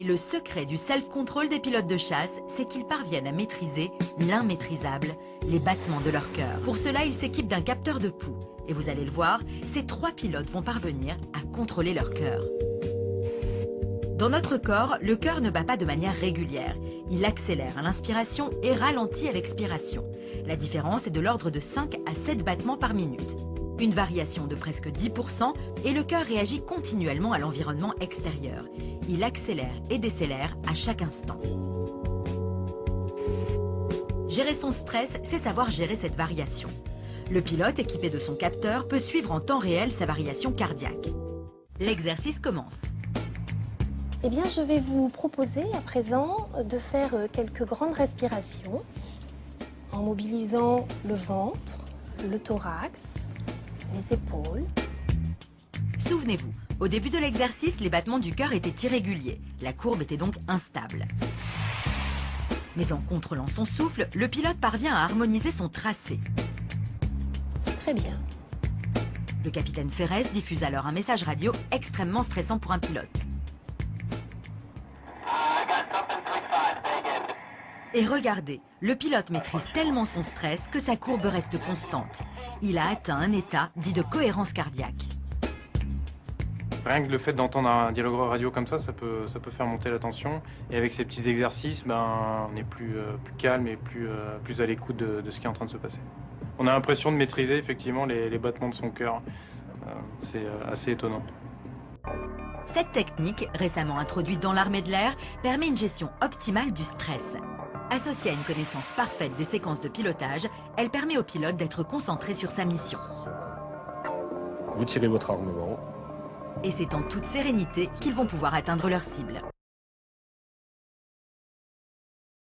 Le secret du self-control des pilotes de chasse, c'est qu'ils parviennent à maîtriser l'immaîtrisable, les battements de leur cœur. Pour cela, ils s'équipent d'un capteur de pouls. Et vous allez le voir, ces 3 pilotes vont parvenir à contrôler leur cœur. Dans notre corps, le cœur ne bat pas de manière régulière. Il accélère à l'inspiration et ralentit à l'expiration. La différence est de l'ordre de 5 à 7 battements par minute. Une variation de presque 10% et le cœur réagit continuellement à l'environnement extérieur. Il accélère et décélère à chaque instant. Gérer son stress, c'est savoir gérer cette variation. Le pilote, équipé de son capteur, peut suivre en temps réel sa variation cardiaque. L'exercice commence. Eh bien, je vais vous proposer à présent de faire quelques grandes respirations en mobilisant le ventre, le thorax, les épaules. Souvenez-vous, au début de l'exercice, les battements du cœur étaient irréguliers. La courbe était donc instable. Mais en contrôlant son souffle, le pilote parvient à harmoniser son tracé. Très bien. Le capitaine Ferrez diffuse alors un message radio extrêmement stressant pour un pilote. Et regardez, le pilote maîtrise tellement son stress que sa courbe reste constante. Il a atteint un état dit de cohérence cardiaque. Rien que le fait d'entendre un dialogue radio comme ça peut faire monter la tension. Et avec ces petits exercices, on est plus calme et plus à l'écoute de ce qui est en train de se passer. On a l'impression de maîtriser effectivement les battements de son cœur. C'est assez étonnant. Cette technique, récemment introduite dans l'armée de l'air, permet une gestion optimale du stress. Associée à une connaissance parfaite des séquences de pilotage, elle permet au pilote d'être concentré sur sa mission. Vous tirez votre armement. Et c'est en toute sérénité qu'ils vont pouvoir atteindre leur cible.